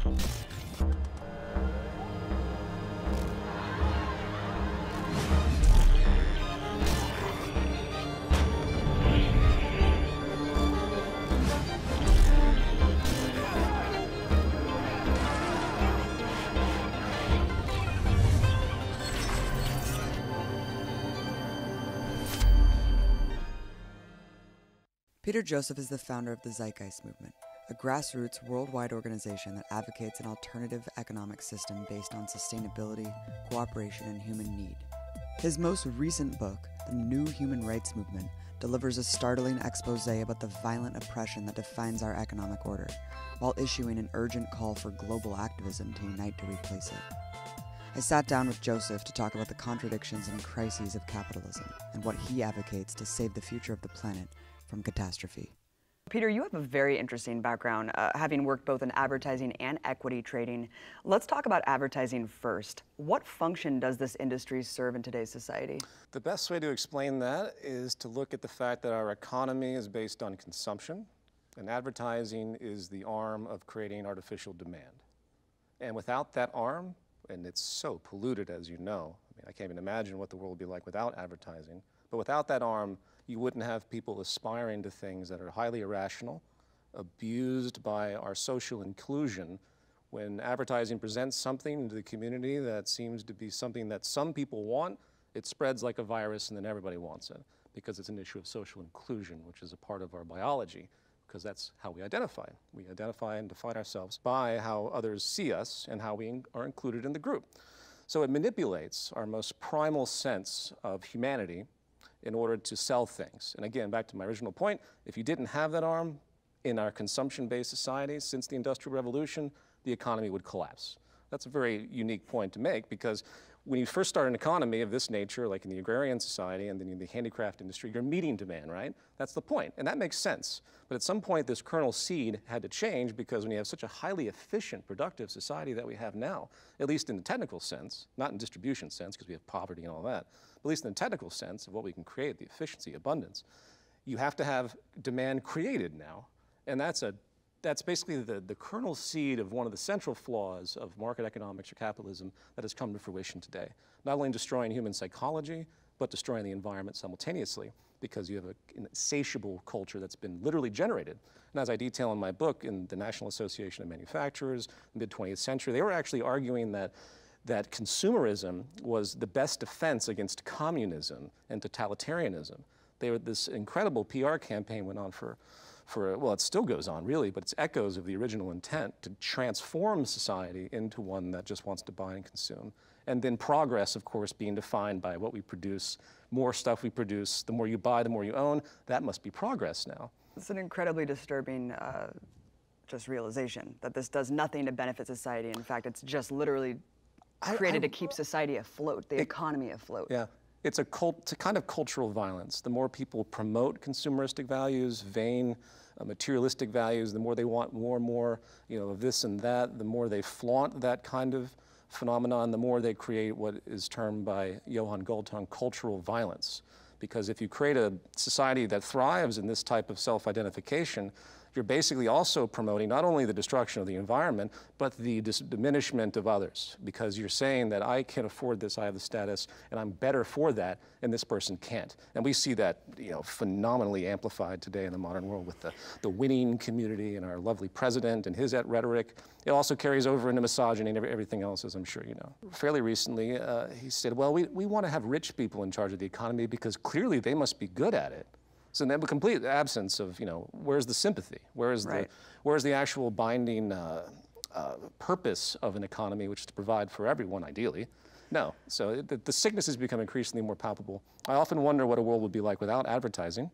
Peter Joseph is the founder of the Zeitgeist Movement, a grassroots worldwide organization that advocates an alternative economic system based on sustainability, cooperation, and human need. His most recent book, The New Human Rights Movement, delivers a startling expose about the violent oppression that defines our economic order, while issuing an urgent call for global activism to unite to replace it. I sat down with Joseph to talk about the contradictions and crises of capitalism, and what he advocates to save the future of the planet from catastrophe. Peter, you have a very interesting background, having worked both in advertising and equity trading. Let's talk about advertising first. What function does this industry serve in today's society? The best way to explain that is to look at the fact that our economy is based on consumption, and advertising is the arm of creating artificial demand. And without that arm, and it's so polluted, as you know, I can't even imagine what the world would be like without advertising, but without that arm, you wouldn't have people aspiring to things that are highly irrational, abused by our social inclusion. When advertising presents something to the community that seems to be something that some people want, it spreads like a virus and then everybody wants it, because it's an issue of social inclusion, which is a part of our biology, because that's how we identify. We identify and define ourselves by how others see us and how we are included in the group. So it manipulates our most primal sense of humanity in order to sell things. And again, back to my original point, if you didn't have that arm in our consumption-based society since the Industrial Revolution, the economy would collapse. That's a very unique point to make, because when you first start an economy of this nature, like in the agrarian society and then in the handicraft industry, you're meeting demand, right? That's the point, and that makes sense. But at some point, this kernel seed had to change, because when you have such a highly efficient, productive society that we have now, at least in the technical sense, not in distribution sense, because we have poverty and all that, but at least in the technical sense of what we can create, the efficiency, abundance, you have to have demand created now, and that's basically the kernel seed of one of the central flaws of market economics or capitalism that has come to fruition today. Not only destroying human psychology, but destroying the environment simultaneously, because you have an insatiable culture that's been literally generated. And as I detail in my book, in the National Association of Manufacturers, mid-20th century, they were actually arguing that consumerism was the best defense against communism and totalitarianism. This incredible PR campaign went on for, well, it still goes on really, but it's echoes of the original intent to transform society into one that just wants to buy and consume. And then progress, of course, being defined by what we produce. More stuff we produce, the more you buy, the more you own. That must be progress now. It's an incredibly disturbing just realization that this does nothing to benefit society. In fact, it's just literally created to keep society afloat, the economy afloat. Yeah. It's a kind of cultural violence. The more people promote consumeristic values, vain, materialistic values, the more they want more and more, of this and that, the more they flaunt that kind of phenomenon, the more they create what is termed by Johan Galtung cultural violence. Because if you create a society that thrives in this type of self-identification, you're basically also promoting not only the destruction of the environment, but the diminishment of others. Because you're saying that I can afford this, I have the status, and I'm better for that, and this person can't. And we see that phenomenally amplified today in the modern world with the winning community and our lovely president and his rhetoric. It also carries over into misogyny and everything else, as I'm sure you know. Fairly recently, he said, well, we want to have rich people in charge of the economy because clearly they must be good at it. So then a complete absence of, where's the sympathy? Where's the actual binding purpose of an economy, which is to provide for everyone, ideally? No. So the sickness has become increasingly more palpable. I often wonder what a world would be like without advertising,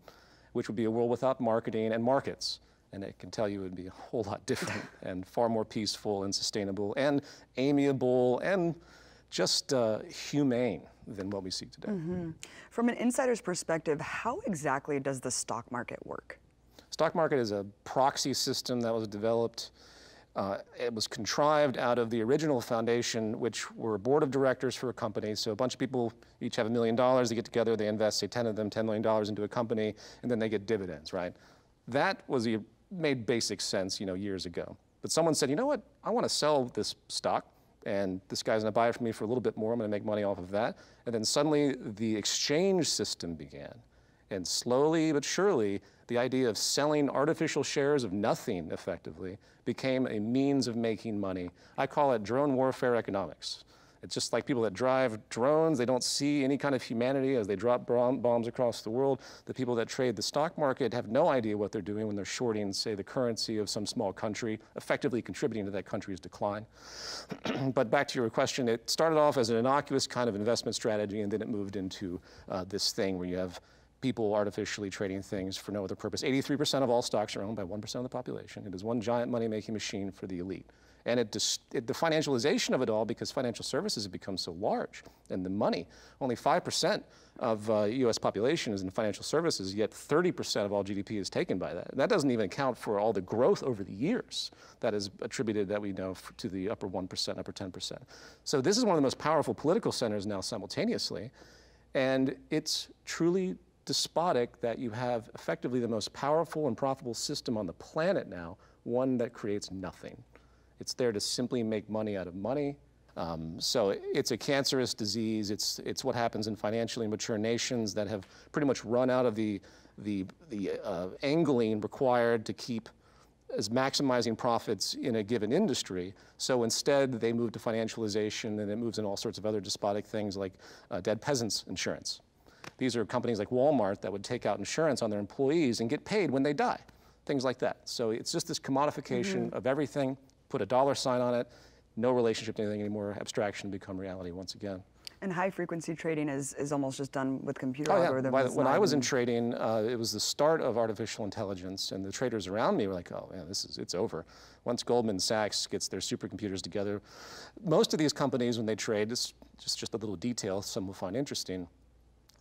which would be a world without marketing and markets. And I can tell you it would be a whole lot different and far more peaceful and sustainable and amiable and just humane than what we see today. Mm-hmm. From an insider's perspective, how exactly does the stock market work? Stock market is a proxy system that was developed. It was contrived out of the original foundation, which were a board of directors for a company. So a bunch of people each have $1 million. They get together, they invest, say 10 of them, $10 million into a company, and then they get dividends, right? That made basic sense, years ago. But someone said, you know what, I want to sell this stock, and this guy's going to buy it from me for a little bit more. I'm going to make money off of that. And then suddenly the exchange system began. And slowly but surely, the idea of selling artificial shares of nothing, effectively, became a means of making money. I call it drone warfare economics. It's just like people that drive drones, they don't see any kind of humanity as they drop bombs across the world. The people that trade the stock market have no idea what they're doing when they're shorting, say, the currency of some small country, effectively contributing to that country's decline. But back to your question, it started off as an innocuous kind of investment strategy, and then it moved into this thing where you have people artificially trading things for no other purpose. 83% of all stocks are owned by 1% of the population. It is one giant money-making machine for the elite. And the financialization of it all, because financial services have become so large, and the money, only 5% of US population is in financial services, yet 30% of all GDP is taken by that. And that doesn't even account for all the growth over the years that is attributed, that we know, to the upper 1%, upper 10%. So this is one of the most powerful political centers now simultaneously, and it's truly despotic that you have effectively the most powerful and profitable system on the planet now, one that creates nothing. It's there to simply make money out of money. So it's a cancerous disease. It's what happens in financially mature nations that have pretty much run out of the angling required to keep as maximizing profits in a given industry. So instead, they move to financialization, and it moves in all sorts of other despotic things like dead peasants insurance. These are companies like Walmart that would take out insurance on their employees and get paid when they die, things like that. So it's just this commodification of everything. Put a dollar sign on it, no relationship to anything anymore, abstraction become reality once again. And high-frequency trading is almost just done with computer Oh, yeah. algorithms. When I was in trading, it was the start of artificial intelligence, and the traders around me were like, oh, yeah, it's over. Once Goldman Sachs gets their supercomputers together, most of these companies, when they trade, it's just a little detail some will find interesting,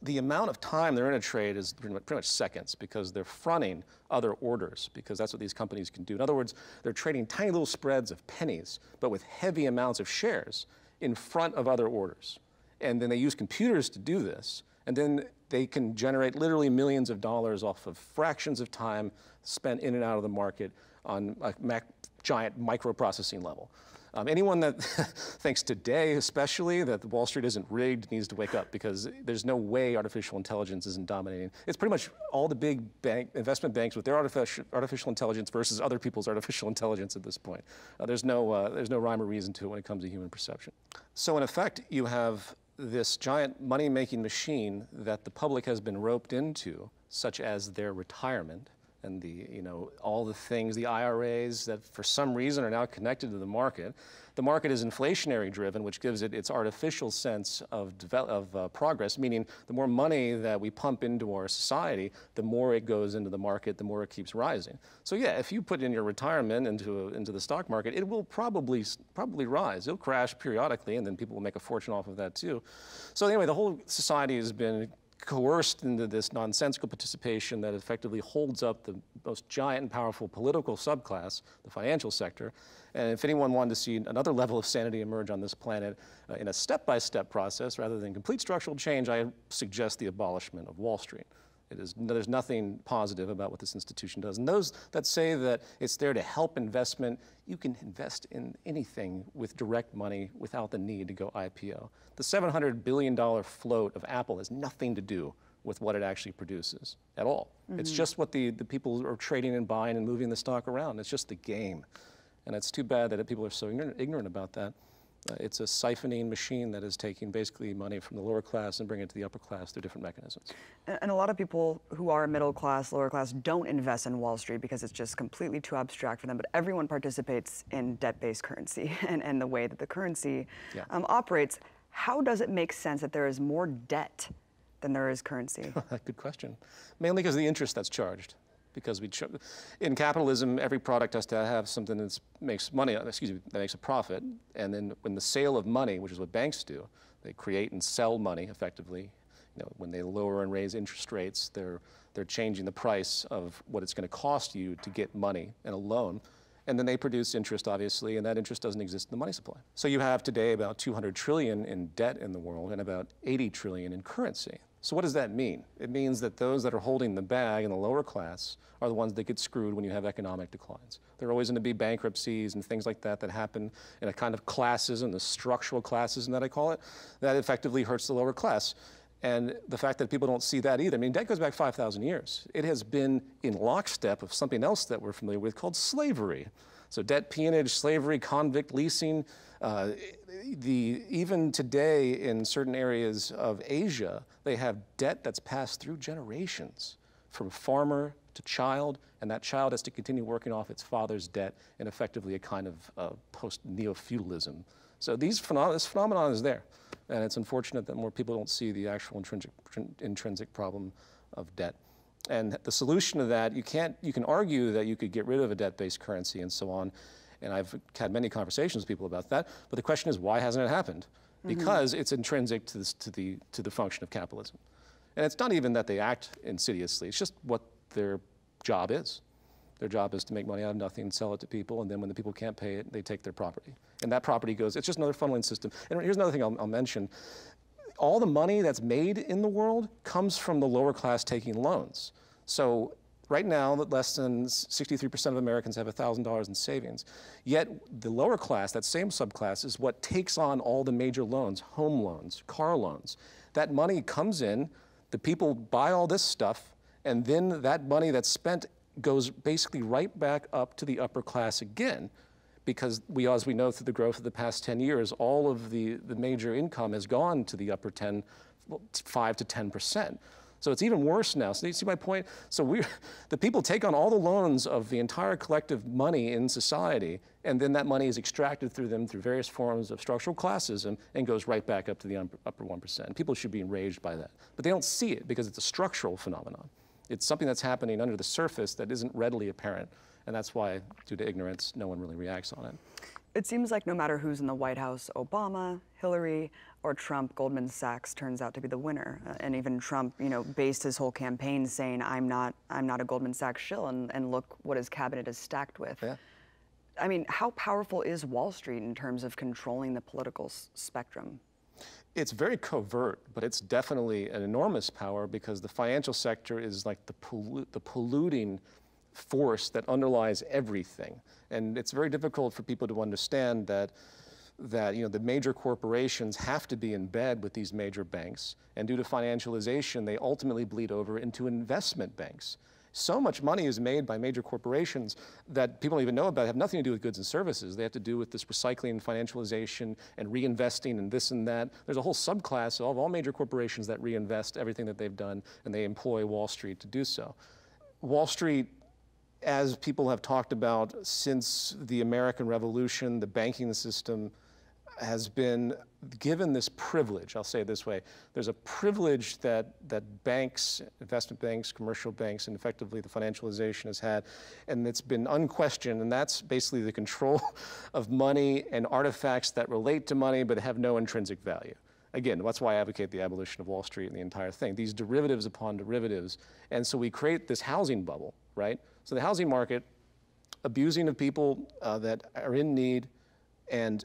the amount of time they're in a trade is pretty much seconds, because they're fronting other orders, because that's what these companies can do. In other words, they're trading tiny little spreads of pennies, but with heavy amounts of shares in front of other orders. And then they use computers to do this, and then they can generate literally millions of dollars off of fractions of time spent in and out of the market on a giant microprocessing level. Anyone that thinks today, especially, that Wall Street isn't rigged needs to wake up, because there's no way artificial intelligence isn't dominating. It's pretty much all the big investment banks with their artificial intelligence versus other people's artificial intelligence at this point. There's no rhyme or reason to it when it comes to human perception. So in effect, you have this giant money-making machine that the public has been roped into, such as their retirement, and all the things, the IRAs that for some reason are now connected to the market. The market is inflationary driven, which gives it its artificial sense of progress, meaning the more money that we pump into our society, the more it goes into the market, the more it keeps rising. So yeah, if you put in your retirement into the stock market, it will probably rise. It'll crash periodically, and then people will make a fortune off of that too. So anyway, the whole society has been coerced into this nonsensical participation that effectively holds up the most giant and powerful political subclass, the financial sector. And if anyone wanted to see another level of sanity emerge on this planet in a step-by-step process rather than complete structural change, I suggest the abolishment of Wall Street. There's nothing positive about what this institution does. And those that say that it's there to help investment, you can invest in anything with direct money without the need to go IPO. The $700 billion float of Apple has nothing to do with what it actually produces at all. It's just what the people are trading and buying and moving the stock around. It's just the game. And it's too bad that people are so ignorant about that. It's a siphoning machine that is taking basically money from the lower class and bringing it to the upper class through different mechanisms. And a lot of people who are middle class, lower class, don't invest in Wall Street because it's just completely too abstract for them. But everyone participates in debt-based currency and the way that the currency operates. How does it make sense that there is more debt than there is currency? Good question. Mainly because of the interest that's charged. Because in capitalism, every product has to have something that makes money, that makes a profit. And then when the sale of money, which is what banks do, they create and sell money effectively. When they lower and raise interest rates, they're changing the price of what it's going to cost you to get money in a loan. And then they produce interest, obviously, and that interest doesn't exist in the money supply. So you have today about 200 trillion in debt in the world and about 80 trillion in currency. So what does that mean? It means that those that are holding the bag in the lower class are the ones that get screwed when you have economic declines. There are always going to be bankruptcies and things like that that happen in a kind of classism, the structural classism that I call it, that effectively hurts the lower class. And the fact that people don't see that either. I mean, debt goes back 5,000 years. It has been in lockstep of something else that we're familiar with called slavery. So debt, peonage, slavery, convict leasing. Even today in certain areas of Asia, they have debt that's passed through generations from farmer to child, and that child has to continue working off its father's debt in effectively a kind of post-neo-feudalism. So this phenomenon is there, and it's unfortunate that more people don't see the actual intrinsic problem of debt. And the solution to that, you can argue that you could get rid of a debt-based currency and so on, and I've had many conversations with people about that, but the question is, why hasn't it happened? Because it's intrinsic to the function of capitalism. And it's not even that they act insidiously, it's just what their job is. Their job is to make money out of nothing and sell it to people, and then when the people can't pay it, they take their property. And that property goes, it's just another funneling system. And here's another thing I'll mention. All the money that's made in the world comes from the lower class taking loans. So right now, less than 63% of Americans have $1,000 in savings. Yet the lower class, that same subclass, is what takes on all the major loans, home loans, car loans. That money comes in, the people buy all this stuff, and then that money that's spent goes basically right back up to the upper class again, because as we know through the growth of the past 10 years, all of the major income has gone to the upper 5 to 10%. So it's even worse now. So you see my point? So the people take on all the loans of the entire collective money in society, and then that money is extracted through them through various forms of structural classism and goes right back up to the upper 1%. People should be enraged by that. But they don't see it because it's a structural phenomenon. It's something that's happening under the surface that isn't readily apparent. And that's why, due to ignorance, no one really reacts on it. It seems like no matter who's in the White House, Obama, Hillary, or Trump, Goldman Sachs turns out to be the winner. And even Trump, based his whole campaign saying, I'm not a Goldman Sachs shill, and look what his cabinet is stacked with. Yeah. I mean, how powerful is Wall Street in terms of controlling the political spectrum? It's very covert, but it's definitely an enormous power because the financial sector is like the polluting force that underlies everything. And it's very difficult for people to understand that the major corporations have to be in bed with these major banks, and due to financialization, they ultimately bleed over into investment banks. So much money is made by major corporations that people don't even know about, have nothing to do with goods and services. They have to do with this recycling and financialization and reinvesting and this and that. There's a whole subclass of all major corporations that reinvest everything that they've done, and they employ Wall Street to do so. Wall Street, as people have talked about since the American Revolution, the banking system has been given this privilege. I'll say it this way. There's a privilege that banks, investment banks, commercial banks, and effectively the financialization has had, and it's been unquestioned, and that's basically the control of money and artifacts that relate to money but have no intrinsic value. Again, that's why I advocate the abolition of Wall Street and the entire thing. These derivatives upon derivatives, and so we create this housing bubble, right? So the housing market, abusing of people that are in need, and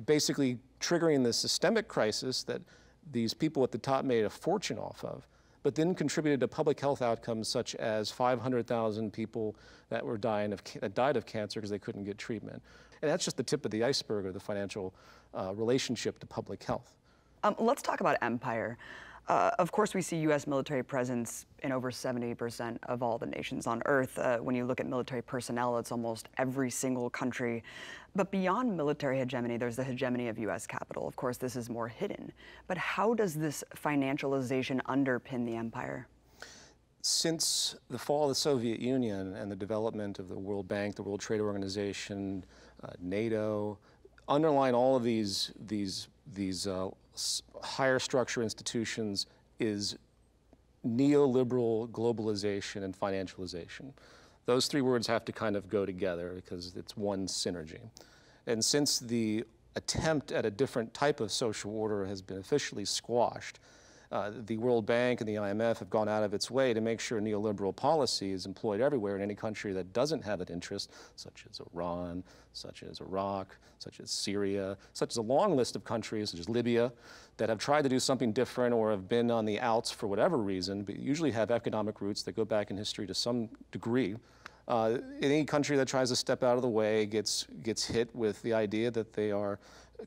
basically triggering the systemic crisis that these people at the top made a fortune off of, but then contributed to public health outcomes such as 500,000 people that died of cancer because they couldn't get treatment. And that's just the tip of the iceberg of the financial relationship to public health. Let's talk about empire. Of course, we see U.S. military presence in over 70% of all the nations on Earth. When you look at military personnel, it's almost every single country. But beyond military hegemony, there's the hegemony of U.S. capital. Of course, this is more hidden. But how does this financialization underpin the empire? Since the fall of the Soviet Union and the development of the World Bank, the World Trade Organization, NATO, underlying all of these higher structure institutions is neoliberal globalization and financialization. Those three words have to kind of go together because it's one synergy. And since the attempt at a different type of social order has been officially squashed, The World Bank and the IMF have gone out of its way to make sure neoliberal policy is employed everywhere in any country that doesn't have that interest, such as Iran, such as Iraq, such as Syria, such as a long list of countries, such as Libya, that have tried to do something different or have been on the outs for whatever reason, but usually have economic roots that go back in history to some degree. Any country that tries to step out of the way gets hit with the idea that they are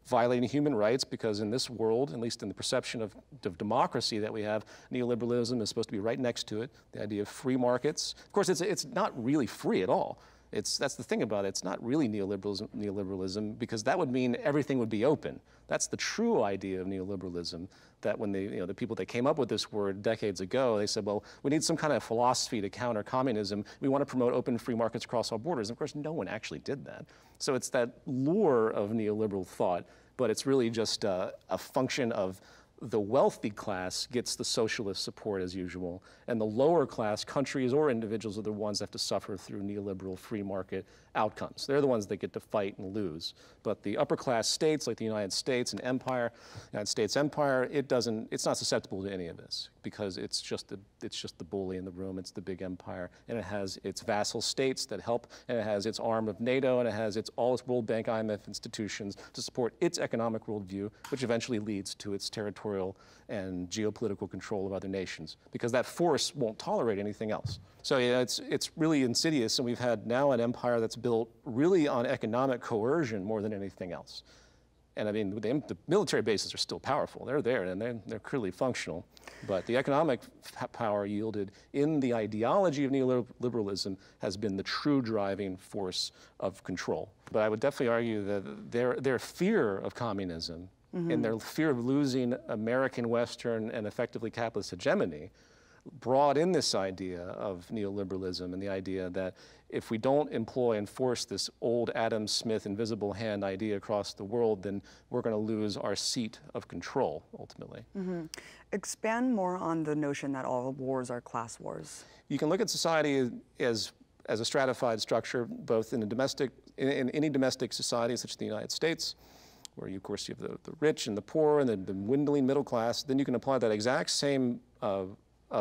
violating human rights, because in this world, at least in the perception of democracy that we have, neoliberalism is supposed to be right next to it. The idea of free markets. Of course, it's not really free at all. That's the thing about it. It's not really neoliberalism, because that would mean everything would be open. That's the true idea of neoliberalism. That when the people that came up with this word decades ago, they said, well, we need some kind of philosophy to counter communism. We want to promote open free markets across all borders. And of course, no one actually did that. So it's that lure of neoliberal thought, but it's really just a function of the wealthy class gets the socialist support as usual, and the lower class countries or individuals are the ones that have to suffer through neoliberal free market outcomes. They're the ones that get to fight and lose. But the upper class states like the United States and empire, United States empire, it's not susceptible to any of this, because it's just the bully in the room. It's the big empire, and it has its vassal states that help, and it has its arm of NATO, and it has all its World Bank, IMF institutions to support its economic worldview, which eventually leads to its territorial and geopolitical control of other nations, because that force won't tolerate anything else. So yeah, it's really insidious, and we've had now an empire that's built really on economic coercion more than anything else. And I mean, the military bases are still powerful. They're there, and they're clearly functional. But the economic power yielded in the ideology of neoliberalism has been the true driving force of control. But I would definitely argue that their fear of communism and their fear of losing American, Western, and effectively capitalist hegemony brought in this idea of neoliberalism and the idea that if we don't employ and force this old Adam Smith invisible hand idea across the world, then we're going to lose our seat of control, ultimately. Expand more on the notion that all wars are class wars. You can look at society as a stratified structure, both in any domestic society, such as the United States, where you, of course, you have the rich and the poor and the dwindling middle class. Then you can apply that exact same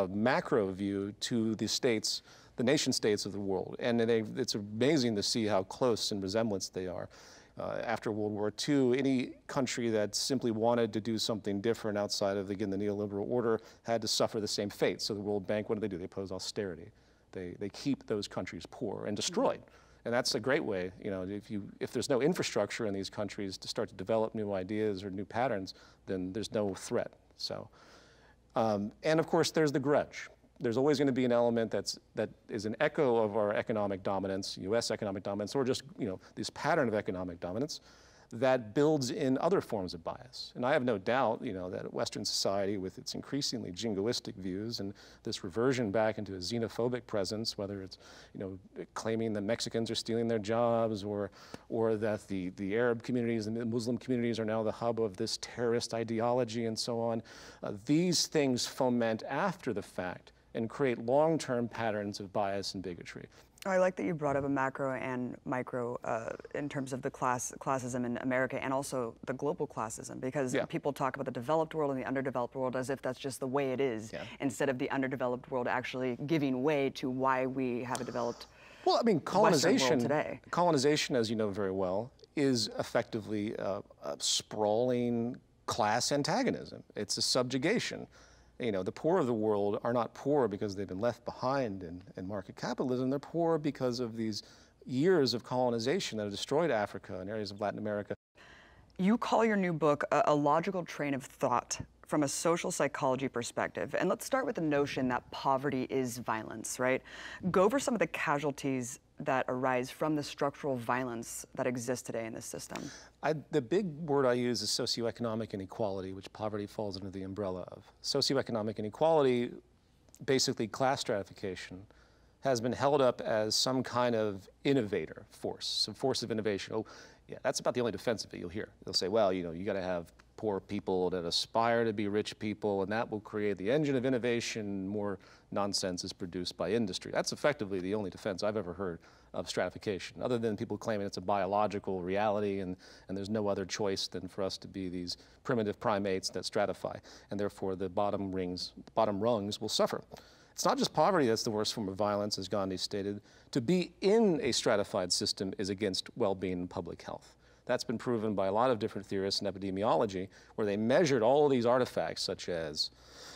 macro view to the states, the nation states of the world. And it's amazing to see how close in resemblance they are. After World War II, any country that simply wanted to do something different outside of, again, the neoliberal order had to suffer the same fate. So the World Bank, what do? They oppose austerity. They keep those countries poor and destroyed. And that's a great way, if there's no infrastructure in these countries to start to develop new ideas or new patterns, then there's no threat. So. And of course, there's the grudge. There's always going to be an element that is an echo of our economic dominance, U.S. economic dominance, or just this pattern of economic dominance that builds in other forms of bias. And I have no doubt, that Western society, with its increasingly jingoistic views and this reversion back into a xenophobic presence, whether it's claiming that Mexicans are stealing their jobs, or that the Arab communities and the Muslim communities are now the hub of this terrorist ideology and so on, these things foment after the fact and create long-term patterns of bias and bigotry. I like that you brought up a macro and micro in terms of the classism in America and also the global classism, because people talk about the developed world and the underdeveloped world as if that's just the way it is, instead of the underdeveloped world actually giving way to why we have a developed Western world today. Colonization, as you know very well, is effectively a sprawling class antagonism. It's a subjugation. The poor of the world are not poor because they've been left behind in market capitalism. They're poor because of these years of colonization that have destroyed Africa and areas of Latin America. You call your new book a logical train of thought from a social psychology perspective. And let's start with the notion that poverty is violence, right? Go over some of the casualties that arise from the structural violence that exists today in this system. The big word I use is socioeconomic inequality, which poverty falls under the umbrella of. Socioeconomic inequality, basically class stratification, has been held up as some kind of innovator force, some force of innovation. Oh, yeah, that's about the only defense of it you'll hear. They'll say, well, you got to have poor people that aspire to be rich people, and that will create the engine of innovation. More nonsense is produced by industry. That's effectively the only defense I've ever heard of stratification, other than people claiming it's a biological reality and there's no other choice than for us to be these primitive primates that stratify, and therefore the bottom rungs will suffer. It's not just poverty that's the worst form of violence, as Gandhi stated. To be in a stratified system is against well-being and public health. That's been proven by a lot of different theorists in epidemiology, where they measured all of these artifacts, such as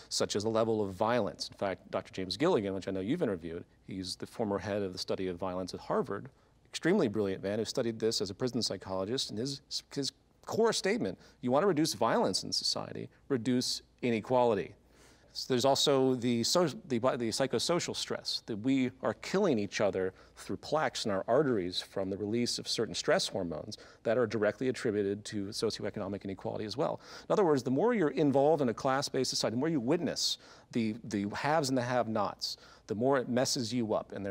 the level of violence. In fact, Dr. James Gilligan, which I know you've interviewed, he's the former head of the study of violence at Harvard, extremely brilliant man who studied this as a prison psychologist, and his core statement, you want to reduce violence in society, reduce inequality. So there's also the psychosocial stress, that we are killing each other through plaques in our arteries from the release of certain stress hormones that are directly attributed to socioeconomic inequality as well. In other words, the more you're involved in a class-based society, the more you witness the haves and the have-nots, the more it messes you up, and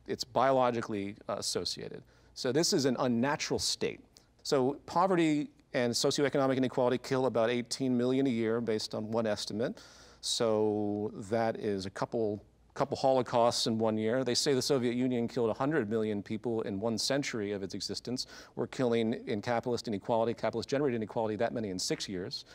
it's biologically associated. So this is an unnatural state. So poverty and socioeconomic inequality kill about 18 million a year based on one estimate. So that is a couple Holocausts in 1 year. They say the Soviet Union killed 100 million people in 1 century of its existence. We're killing in capitalist inequality, capitalist-generated inequality, that many in 6 years.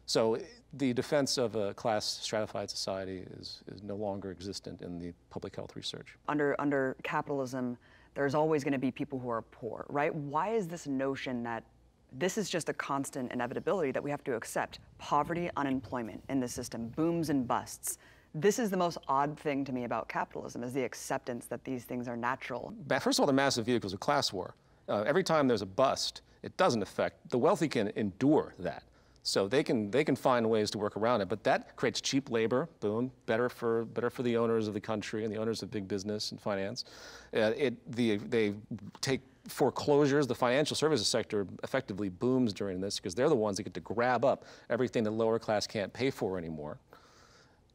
So the defense of a class stratified society is no longer existent in the public health research. Under capitalism, there's always going to be people who are poor, right? Why is this notion that this is just a constant inevitability that we have to accept? Poverty, unemployment in the system, booms and busts. This is the most odd thing to me about capitalism, is the acceptance that these things are natural. First of all, the massive vehicles of class war. Every time there's a bust, it doesn't affect, the wealthy can endure that. So they can find ways to work around it, but that creates cheap labor, boom, better for the owners of the country and the owners of big business and finance. They take foreclosures. The financial services sector effectively booms during this because they're the ones that get to grab up everything the lower class can't pay for anymore.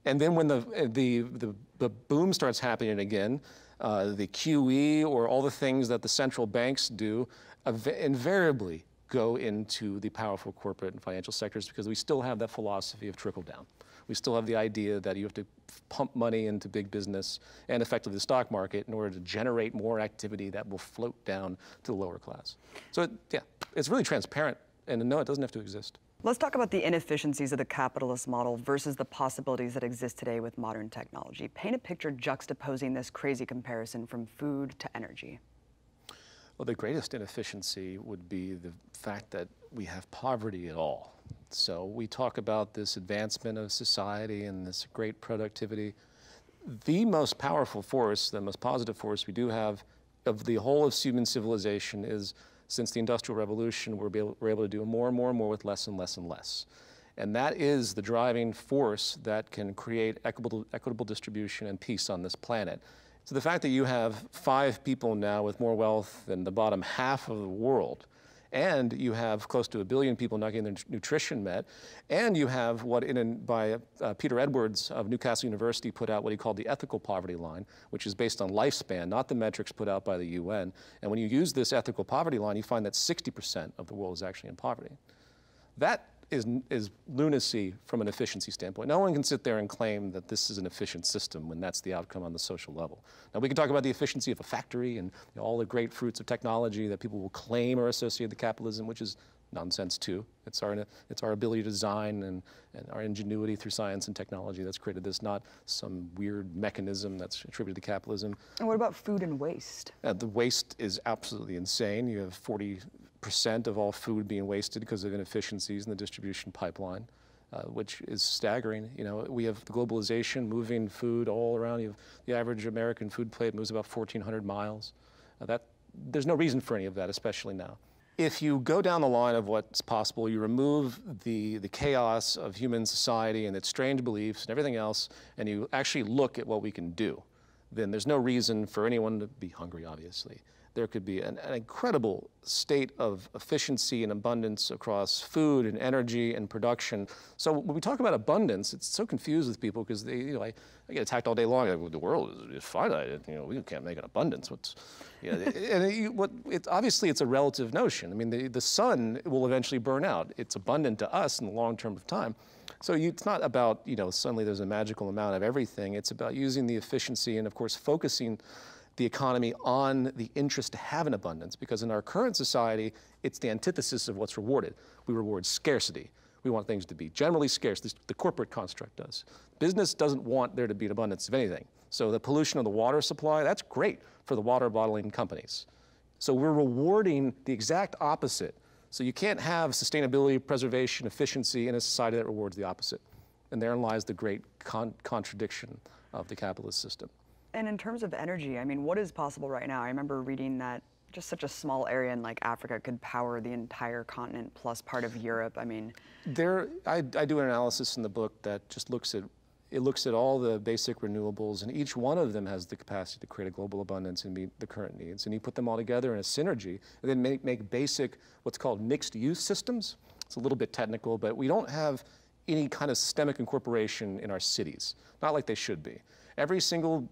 And then when the boom starts happening again, the QE or all the things that the central banks do invariably go into the powerful corporate and financial sectors, because we still have that philosophy of trickle down. We still have the idea that you have to pump money into big business and effectively the stock market in order to generate more activity that will float down to the lower class. So yeah, it's really transparent, and no, it doesn't have to exist. Let's talk about the inefficiencies of the capitalist model versus the possibilities that exist today with modern technology. Paint a picture juxtaposing this crazy comparison from food to energy. Well, the greatest inefficiency would be the fact that we have poverty at all. So we talk about this advancement of society and this great productivity. The most powerful force, the most positive force we do have of the whole of human civilization is, since the Industrial Revolution, we're able to do more and more and more with less and less and less. And that is the driving force that can create equitable distribution and peace on this planet. So the fact that you have 5 people now with more wealth than the bottom half of the world, and you have close to 1 billion people not getting their nutrition met, and you have what Peter Edwards of Newcastle University put out what he called the ethical poverty line, which is based on lifespan, not the metrics put out by the UN. And when you use this ethical poverty line, you find that 60% of the world is actually in poverty. That is lunacy from an efficiency standpoint. No one can sit there and claim that this is an efficient system when that's the outcome on the social level. Now, we can talk about the efficiency of a factory and all the great fruits of technology that people will claim are associated with capitalism, which is nonsense too. It's our ability to design and our ingenuity through science and technology that's created this, not some weird mechanism that's attributed to capitalism. And what about food and waste? The waste is absolutely insane. You have 40% of all food being wasted because of inefficiencies in the distribution pipeline, which is staggering. You know, we have the globalization moving food all around. You have the average American food plate moves about 1,400 miles. There's no reason for any of that, especially now. If you go down the line of what's possible, you remove the chaos of human society and its strange beliefs and everything else, and you actually look at what we can do, then there's no reason for anyone to be hungry, obviously. There could be an incredible state of efficiency and abundance across food and energy and production. So when we talk about abundance, it's so confused with people because I get attacked all day long. Like, the world is finite. We can't make an abundance. Obviously it's a relative notion. I mean, the sun will eventually burn out. It's abundant to us in the long term of time. So it's not about, suddenly there's a magical amount of everything. It's about using the efficiency and, of course, focusing the economy on the interest to have an abundance, because in our current society, it's the antithesis of what's rewarded. We reward scarcity. We want things to be generally scarce. The corporate construct does. Business doesn't want there to be an abundance of anything. So the pollution of the water supply, that's great for the water bottling companies. So we're rewarding the exact opposite. So you can't have sustainability, preservation, efficiency in a society that rewards the opposite. And therein lies the great contradiction of the capitalist system. And in terms of energy, I mean, what is possible right now? I remember reading that just such a small area in like Africa could power the entire continent plus part of Europe. I mean, I do an analysis in the book that just looks at all the basic renewables, and each one of them has the capacity to create a global abundance and meet the current needs. And you put them all together in a synergy, and then make basic what's called mixed-use systems. It's a little bit technical, but we don't have any kind of systemic incorporation in our cities, not like they should be. Every single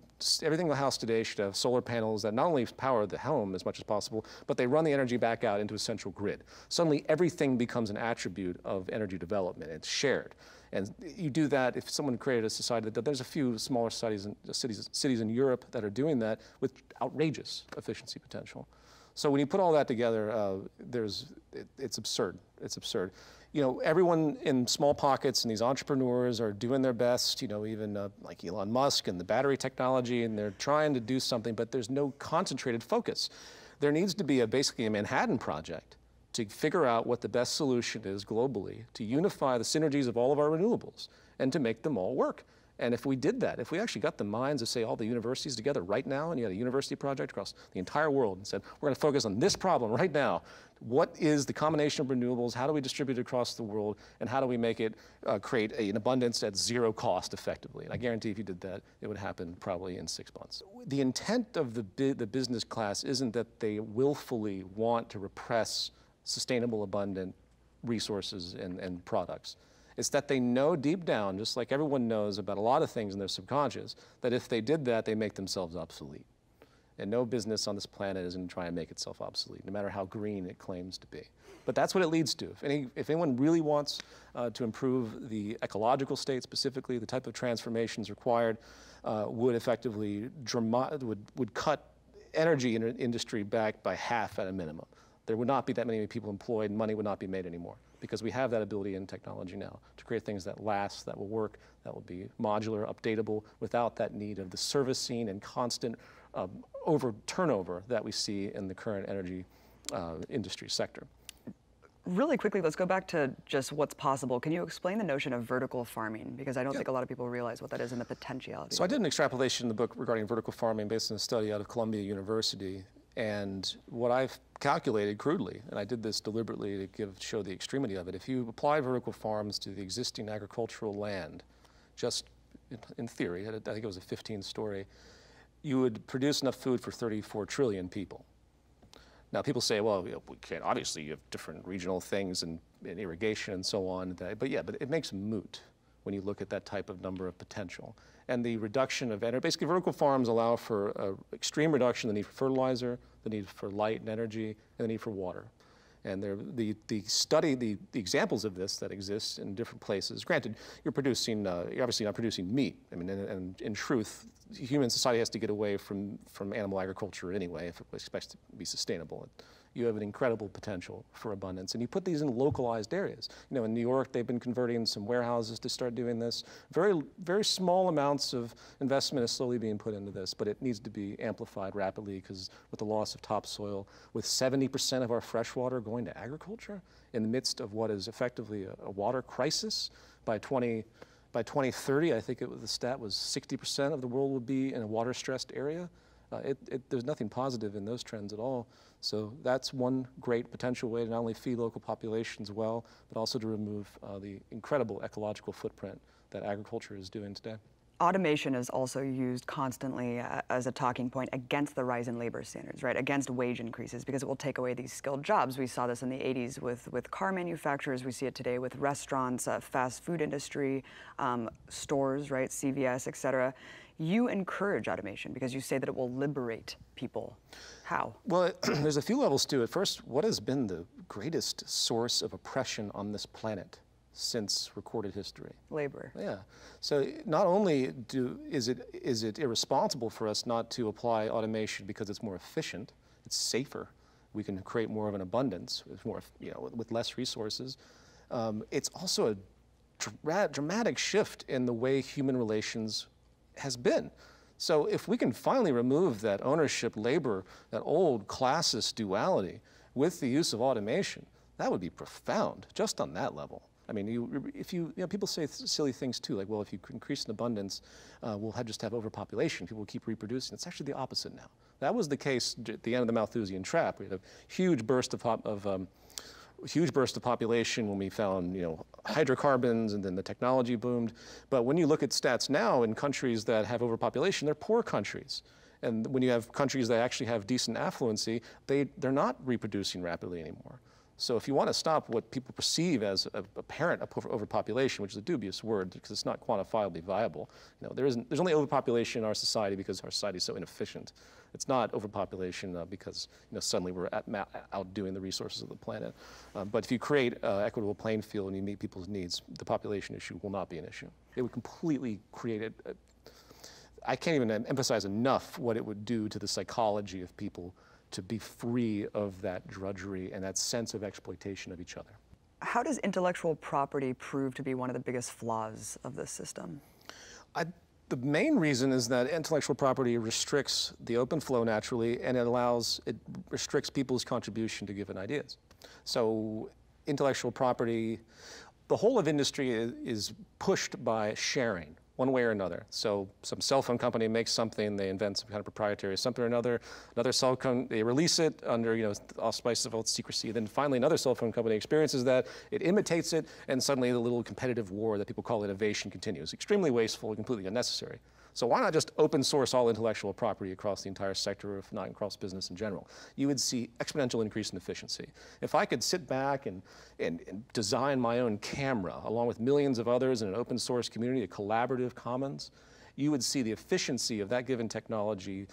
house today should have solar panels that not only power the home as much as possible, but they run the energy back out into a central grid. Suddenly, everything becomes an attribute of energy development. It's shared. And you do that if someone created a society there's a few smaller cities in Europe that are doing that with outrageous efficiency potential. So when you put all that together, it's absurd. It's absurd. You know, everyone in small pockets and these entrepreneurs are doing their best, you know, even like Elon Musk and the battery technology, and they're trying to do something, but there's no concentrated focus. There needs to be basically a Manhattan Project to figure out what the best solution is globally, to unify the synergies of all of our renewables and to make them all work. And if we did that, if we actually got the minds of, say, all the universities together right now, and you had a university project across the entire world and said, we're going to focus on this problem right now. What is the combination of renewables? How do we distribute it across the world? And how do we make it create an abundance at zero cost effectively? And I guarantee if you did that, it would happen probably in 6 months. The intent of the business class isn't that they willfully want to repress sustainable, abundant resources and products. It's that they know deep down, just like everyone knows about a lot of things in their subconscious, that if they did that, they make themselves obsolete. And no business on this planet is going to try and make itself obsolete, no matter how green it claims to be. But that's what it leads to. If anyone really wants to improve the ecological state, specifically the type of transformations required, would effectively would cut energy industry back by half at a minimum. There would not be that many people employed, and money would not be made anymore, because we have that ability in technology now to create things that last, that will work, that will be modular, updatable, without that need of the servicing and constant turnover that we see in the current energy industry sector. Really quickly, let's go back to just what's possible. Can you explain the notion of vertical farming? Because I don't think a lot of people realize what that is and the potentiality. So I did an extrapolation in the book regarding vertical farming based on a study out of Columbia University. And what I've calculated crudely, and I did this deliberately to show the extremity of it, if you apply vertical farms to the existing agricultural land, just in theory, I think it was a 15-story, you would produce enough food for 34 trillion people. Now people say, well, we can't, obviously you have different regional things and irrigation and so on, but it makes moot when you look at that type of number of potential. And the reduction of energy, basically vertical farms allow for an extreme reduction in the need for fertilizer, the need for light and energy, and the need for water. And the examples of this that exist in different places, granted, you're obviously not producing meat. I mean, and in truth, human society has to get away from animal agriculture anyway if it expects to be sustainable. You have an incredible potential for abundance. And you put these in localized areas. You know, in New York, they've been converting some warehouses to start doing this. Very, very small amounts of investment is slowly being put into this, but it needs to be amplified rapidly, because with the loss of topsoil, with 70% of our fresh water going to agriculture in the midst of what is effectively a water crisis, by 2030, I think the stat was 60% of the world would be in a water-stressed area. There's nothing positive in those trends at all. So that's one great potential way to not only feed local populations well, but also to remove the incredible ecological footprint that agriculture is doing today. Automation is also used constantly as a talking point against the rise in labor standards, right? Against wage increases, because it will take away these skilled jobs. We saw this in the 80s with car manufacturers. We see it today with restaurants, fast food industry, stores, right? CVS, et cetera. You encourage automation because you say that it will liberate people. How? Well, there's a few levels to it. First, what has been the greatest source of oppression on this planet since recorded history. Labor. Yeah. So not only is it irresponsible for us not to apply automation because it's more efficient, it's safer, we can create more of an abundance with more, with less resources. It's also a dramatic shift in the way human relations has been. So if we can finally remove that ownership labor, that old classist duality with the use of automation, that would be profound just on that level. I mean, people say silly things too, like, well, if you increase in abundance, we'll just have overpopulation. People will keep reproducing. It's actually the opposite now. That was the case at the end of the Malthusian trap. We had a huge burst of population when we found, hydrocarbons, and then the technology boomed. But when you look at stats now in countries that have overpopulation, they're poor countries. And when you have countries that actually have decent affluency, they're not reproducing rapidly anymore. So if you want to stop what people perceive as apparent overpopulation, which is a dubious word because it's not quantifiably viable, there's only overpopulation in our society because our society is so inefficient. It's not overpopulation because suddenly we're outdoing the resources of the planet. But if you create an equitable playing field and you meet people's needs, the population issue will not be an issue. It would completely create I can't even emphasize enough what it would do to the psychology of people to be free of that drudgery and that sense of exploitation of each other. How does intellectual property prove to be one of the biggest flaws of this system? The main reason is that intellectual property restricts the open flow naturally, and it restricts people's contribution to given ideas. So intellectual property, the whole of industry is pushed by sharing, one way or another. So some cell phone company makes something, they invent some kind of proprietary something or another cell phone, they release it under auspices of secrecy, then finally another cell phone company experiences that, it imitates it, and suddenly the little competitive war that people call innovation continues. Extremely wasteful and completely unnecessary. So why not just open source all intellectual property across the entire sector, if not across business in general? You would see exponential increase in efficiency. If I could sit back and design my own camera, along with millions of others in an open source community, a collaborative commons, you would see the efficiency of that given technology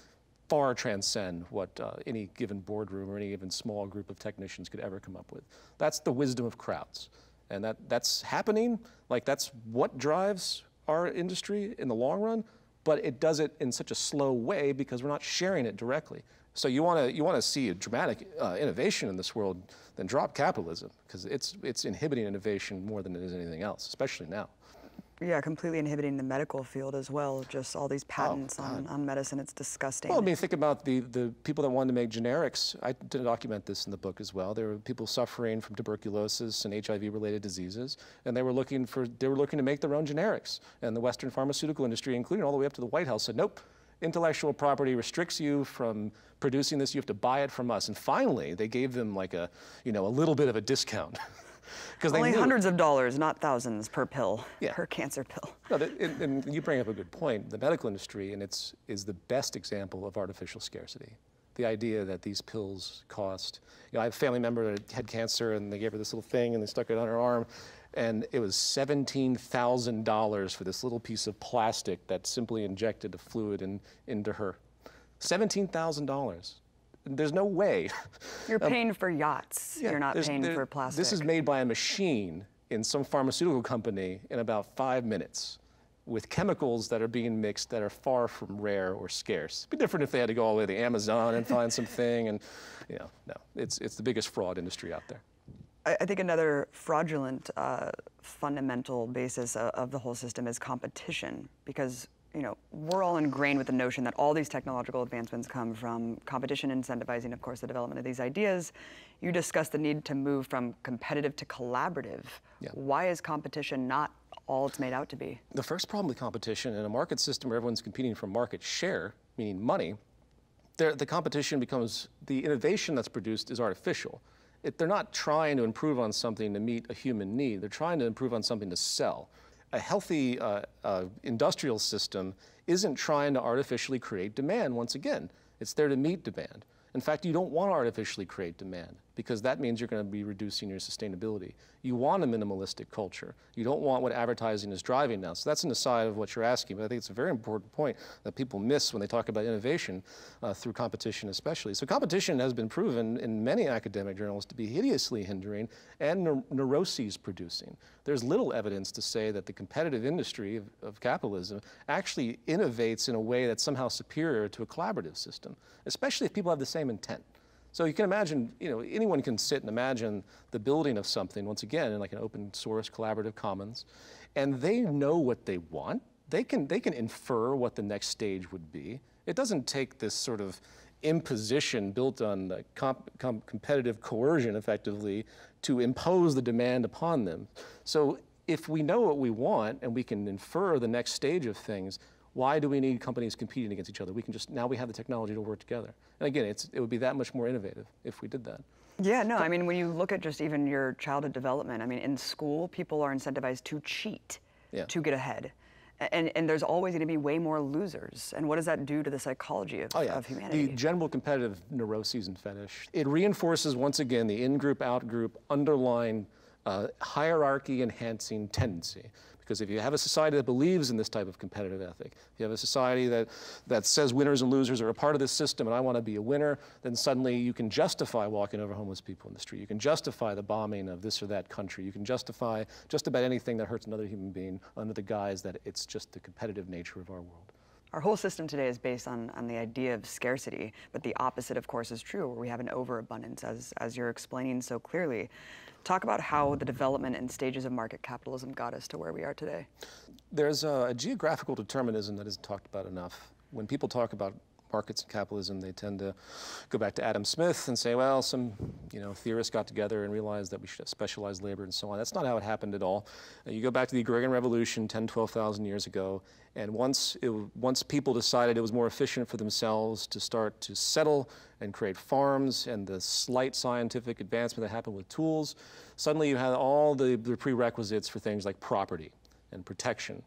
far transcend what any given boardroom or any given small group of technicians could ever come up with. That's the wisdom of crowds. And that's happening, that's what drives our industry in the long run. But it does it in such a slow way because we're not sharing it directly. So you want to see a dramatic innovation in this world, then drop capitalism, because it's inhibiting innovation more than it is anything else, especially now. Yeah, completely inhibiting the medical field as well. Just all these patents on medicine, it's disgusting. Well, I mean, think about the people that wanted to make generics. I did document this in the book as well. There were people suffering from tuberculosis and HIV-related diseases, and they were looking to make their own generics. And the Western pharmaceutical industry, including all the way up to the White House, said, nope, intellectual property restricts you from producing this. You have to buy it from us. And finally, they gave them like a little bit of a discount. Only hundreds of dollars, not thousands per pill, per cancer pill. No, and you bring up a good point. The medical industry is the best example of artificial scarcity. The idea that these pills cost, I have a family member that had cancer and they gave her this little thing and they stuck it on her arm, and it was $17,000 for this little piece of plastic that simply injected a fluid into her. $17,000. There's no way. You're paying for yachts. You're not paying for plastic. This is made by a machine in some pharmaceutical company in about 5 minutes with chemicals that are being mixed that are far from rare or scarce. It'd be different if they had to go all the way to the Amazon and find something. And no, it's the biggest fraud industry out there. I think another fraudulent fundamental basis of the whole system is competition, because we're all ingrained with the notion that all these technological advancements come from competition, incentivizing, of course, the development of these ideas. You discussed the need to move from competitive to collaborative. Yeah. Why is competition not all it's made out to be? The first problem with competition in a market system where everyone's competing for market share, meaning money, the competition becomes, the innovation that's produced is artificial. They're not trying to improve on something to meet a human need. They're trying to improve on something to sell. A healthy industrial system isn't trying to artificially create demand once again. It's there to meet demand. In fact, you don't want to artificially create demand because that means you're going to be reducing your sustainability. You want a minimalistic culture. You don't want what advertising is driving now. So that's an aside of what you're asking, but I think it's a very important point that people miss when they talk about innovation through competition especially. So competition has been proven in many academic journals to be hideously hindering and neuroses producing. There's little evidence to say that the competitive industry of capitalism actually innovates in a way that's somehow superior to a collaborative system, especially if people have the same intent. So you can imagine, anyone can sit and imagine the building of something, once again, in like an open source collaborative commons, and they know what they want. They can infer what the next stage would be. It doesn't take this sort of imposition built on competitive coercion, effectively, to impose the demand upon them. So if we know what we want and we can infer the next stage of things, why do we need companies competing against each other? We can now we have the technology to work together. And again, it would be that much more innovative if we did that. Yeah, no, I mean, when you look at just even your childhood development, I mean, in school, people are incentivized to cheat to get ahead. And there's always going to be way more losers. And what does that do to the psychology of humanity? The general competitive neuroses and fetish. It reinforces, once again, the in-group, out-group, underlying hierarchy-enhancing tendency. Because if you have a society that believes in this type of competitive ethic, if you have a society that says winners and losers are a part of this system and I want to be a winner, then suddenly you can justify walking over homeless people in the street. You can justify the bombing of this or that country. You can justify just about anything that hurts another human being under the guise that it's just the competitive nature of our world. Our whole system today is based on the idea of scarcity, but the opposite, of course, is true, where we have an overabundance, as you're explaining so clearly. Talk about how the development and stages of market capitalism got us to where we are today. There's a geographical determinism that isn't talked about enough. When people talk about markets and capitalism, they tend to go back to Adam Smith and say, well, some theorists got together and realized that we should have specialized labor and so on. That's not how it happened at all. You go back to the Agrarian Revolution 10, 12,000 years ago, and once people decided it was more efficient for themselves to start to settle and create farms, and the slight scientific advancement that happened with tools, suddenly you had all the prerequisites for things like property and protection,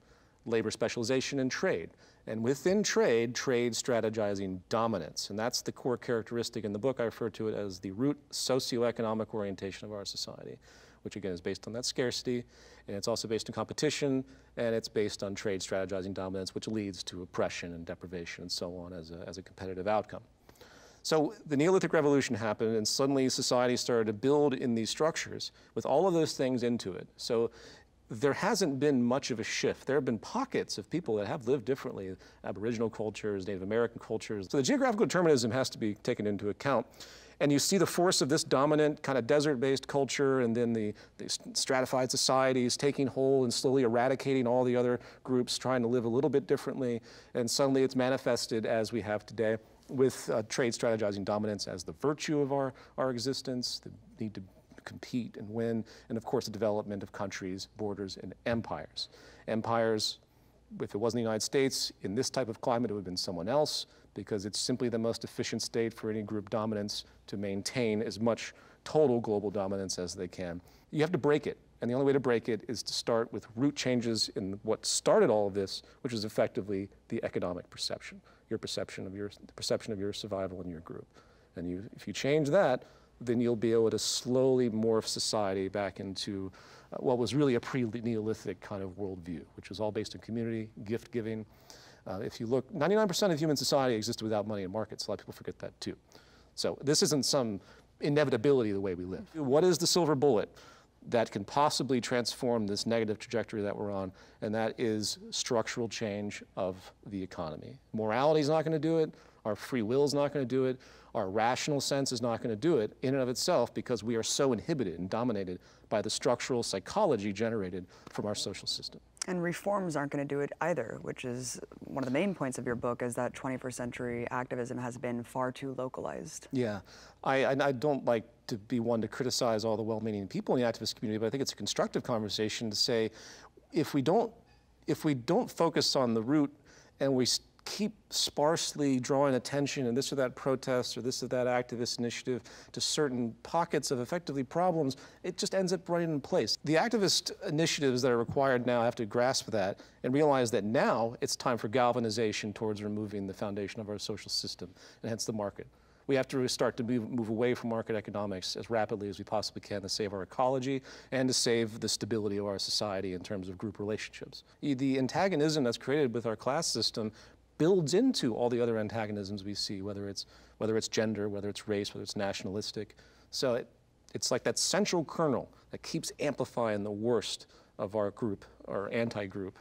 labor specialization, and trade. And within trade strategizing dominance. And that's the core characteristic in the book. I refer to it as the root socioeconomic orientation of our society, which again is based on that scarcity, and it's also based on competition, and it's based on trade strategizing dominance, which leads to oppression and deprivation and so on as a competitive outcome. So the Neolithic Revolution happened, and suddenly society started to build in these structures with all of those things into it. So there hasn't been much of a shift. There have been pockets of people that have lived differently, Aboriginal cultures, Native American cultures. So the geographical determinism has to be taken into account. And you see the force of this dominant kind of desert-based culture, and then the stratified societies taking hold and slowly eradicating all the other groups trying to live a little bit differently. And suddenly it's manifested as we have today with trade strategizing dominance as the virtue of our existence, the need to compete and win, and of course the development of countries, borders, and empires. Empires, if it wasn't the United States, in this type of climate it would have been someone else, because it's simply the most efficient state for any group dominance to maintain as much total global dominance as they can. You have to break it, and the only way to break it is to start with root changes in what started all of this, which is effectively the economic perception, the perception of your survival in your group. And if you change that, then you'll be able to slowly morph society back into what was really a pre-Neolithic kind of worldview, which was all based on community, gift-giving. If you look, 99% of human society existed without money and markets. A lot of people forget that too. So this isn't some inevitability of the way we live. What is the silver bullet that can possibly transform this negative trajectory that we're on? And that is structural change of the economy. Morality is not going to do it. Our free will is not going to do it. Our rational sense is not going to do it in and of itself, because we are so inhibited and dominated by the structural psychology generated from our social system. And reforms aren't going to do it either, which is one of the main points of your book, is that 21st century activism has been far too localized. Yeah, I don't like to be one to criticize all the well-meaning people in the activist community, but I think it's a constructive conversation to say, if we don't focus on the root and we keep sparsely drawing attention in this or that protest or this or that activist initiative to certain pockets of effectively problems, it just ends up running in place. The activist initiatives that are required now have to grasp that and realize that now it's time for galvanization towards removing the foundation of our social system, and hence the market. We have to start to move away from market economics as rapidly as we possibly can to save our ecology and to save the stability of our society in terms of group relationships. The antagonism that's created with our class system builds into all the other antagonisms we see, whether it's gender, whether it's race, whether it's nationalistic. So it's like that central kernel that keeps amplifying the worst of our group or anti-group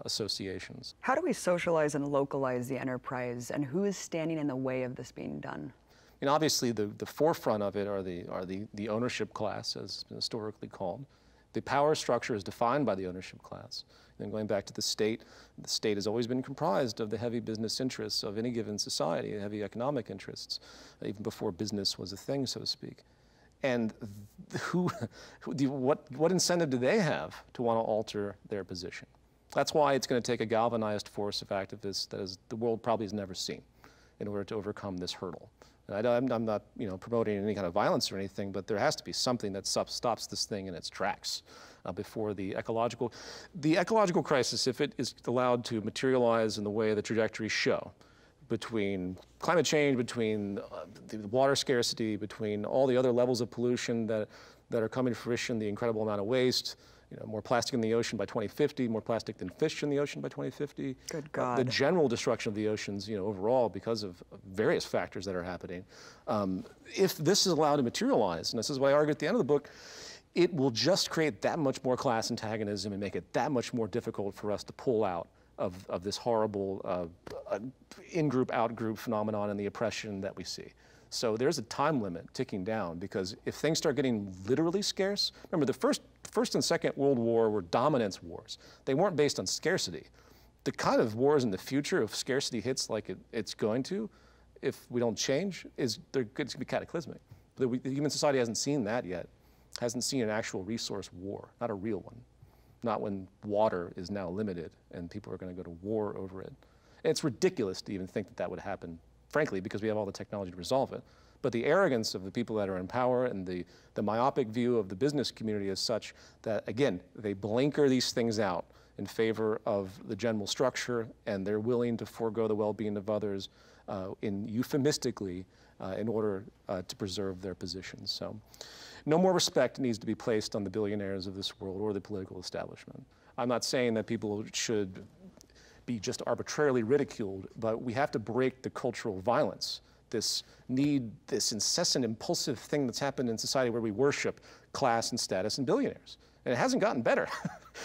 associations. How do we socialize and localize the enterprise, and who is standing in the way of this being done? And obviously the forefront of it are the ownership class, as it's been historically called. The power structure is defined by the ownership class. And going back to the state has always been comprised of the heavy business interests of any given society, heavy economic interests, even before business was a thing, so to speak. And what incentive do they have to want to alter their position? That's why it's going to take a galvanized force of activists that the world probably has never seen in order to overcome this hurdle. And I'm not promoting any kind of violence or anything, but there has to be something that stops this thing in its tracks before the ecological crisis, if it is allowed to materialize in the way the trajectories show, between climate change, between the water scarcity, between all the other levels of pollution that are coming to fruition, the incredible amount of waste, more plastic in the ocean by 2050, more plastic than fish in the ocean by 2050. Good God. The general destruction of the oceans, overall, because of various factors that are happening. If this is allowed to materialize, and this is what I argue at the end of the book, it will just create that much more class antagonism and make it that much more difficult for us to pull out of this horrible in-group, out-group phenomenon and the oppression that we see. So there's a time limit ticking down, because if things start getting literally scarce, remember the First and Second World War were dominance wars. They weren't based on scarcity. The kind of wars in the future, if scarcity hits like it's going to, if we don't change, it's going to be cataclysmic. The human society hasn't seen that yet, hasn't seen an actual resource war, not a real one. Not when water is now limited and people are going to go to war over it. And it's ridiculous to even think that would happen, frankly, because we have all the technology to resolve it. But the arrogance of the people that are in power and the myopic view of the business community is such that, again, they blanker these things out in favor of the general structure, and they're willing to forego the well-being of others euphemistically in order to preserve their positions. So no more respect needs to be placed on the billionaires of this world or the political establishment. I'm not saying that people should be just arbitrarily ridiculed, but we have to break the cultural violence, this incessant impulsive thing that's happened in society where we worship class and status and billionaires. And it hasn't gotten better.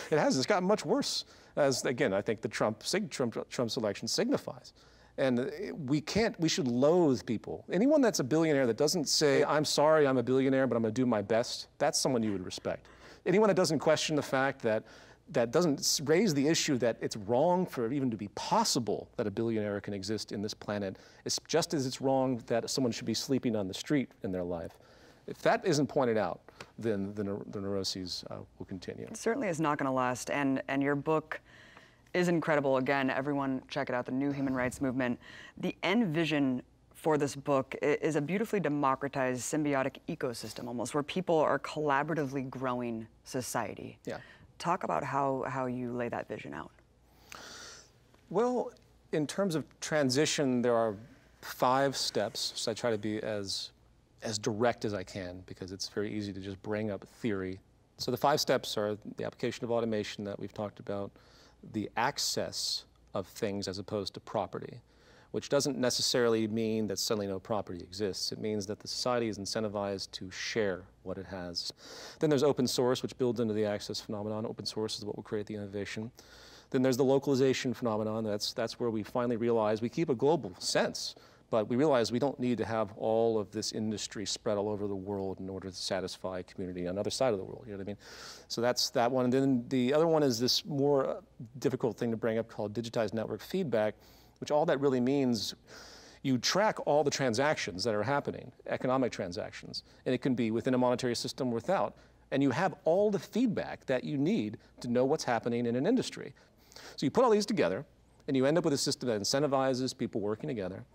It's gotten much worse, as again, I think the Trump's election signifies. And we should loathe people. Anyone that's a billionaire that doesn't say, I'm sorry, I'm a billionaire, but I'm gonna do my best, that's someone you would respect. Anyone that doesn't question the fact that doesn't raise the issue that it's wrong for it even to be possible that a billionaire can exist in this planet, it's just as it's wrong that someone should be sleeping on the street in their life. If that isn't pointed out, then the neuroses will continue. It certainly is not gonna last, and your book is incredible. Again, everyone check it out, The New Human Rights Movement. The end vision for this book is a beautifully democratized symbiotic ecosystem almost, where people are collaboratively growing society. Yeah. Talk about how you lay that vision out. Well, in terms of transition, there are 5 steps. So I try to be as direct as I can, because it's very easy to just bring up theory. So the 5 steps are the application of automation that we've talked about, the access of things as opposed to property, which doesn't necessarily mean that suddenly no property exists. It means that the society is incentivized to share what it has. Then there's open source, which builds into the access phenomenon. Open source is what will create the innovation. Then there's the localization phenomenon. That's where we finally realize we keep a global sense, but we realize we don't need to have all of this industry spread all over the world in order to satisfy a community on the other side of the world, you know what I mean? So that's that one. And then the other one is this more difficult thing to bring up called digitized network feedback, which all that really means, you track all the transactions that are happening, economic transactions, and it can be within a monetary system or without, and you have all the feedback that you need to know what's happening in an industry. So you put all these together, and you end up with a system that incentivizes people working together,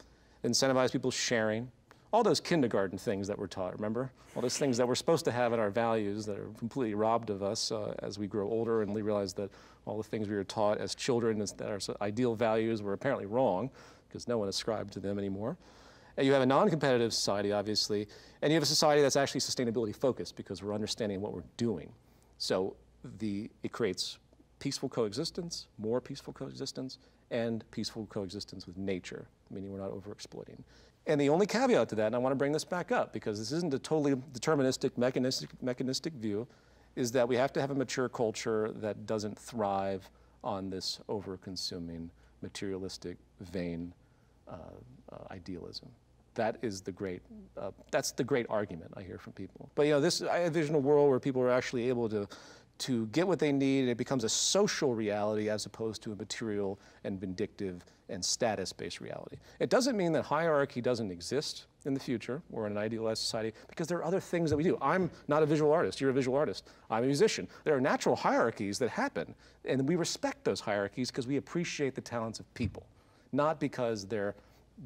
incentivizes people sharing, all those kindergarten things that we're taught, remember? All those things that we're supposed to have in our values that are completely robbed of us as we grow older, and we realize that all the things we were taught as children that are ideal values were apparently wrong, because no one ascribed to them anymore. And you have a non-competitive society, obviously, and you have a society that's actually sustainability focused because we're understanding what we're doing. So it creates peaceful coexistence, more peaceful coexistence, and peaceful coexistence with nature, meaning we're not overexploiting. And the only caveat to that, and I want to bring this back up because this isn't a totally deterministic, mechanistic view, is that we have to have a mature culture that doesn't thrive on this over-consuming, materialistic, vain idealism. That is the great, that's the great argument I hear from people. But I envision a world where people are actually able to get what they need, and it becomes a social reality as opposed to a material and vindictive and status-based reality. It doesn't mean that hierarchy doesn't exist in the future or in an idealized society, because there are other things that we do. I'm not a visual artist, you're a visual artist, I'm a musician. There are natural hierarchies that happen, and we respect those hierarchies because we appreciate the talents of people, not because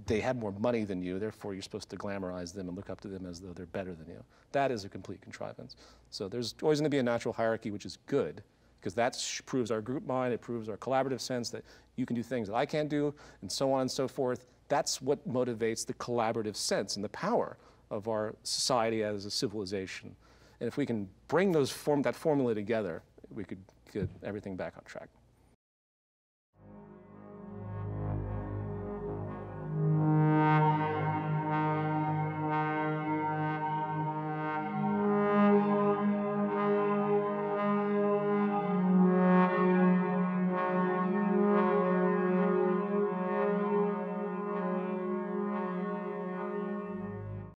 they have more money than you, therefore you're supposed to glamorize them and look up to them as though they're better than you. That is a complete contrivance. So there's always going to be a natural hierarchy, which is good, because that proves our group mind, it proves our collaborative sense that you can do things that I can't do, and so on and so forth. That's what motivates the collaborative sense and the power of our society as a civilization. And if we can bring that formula together, we could get everything back on track.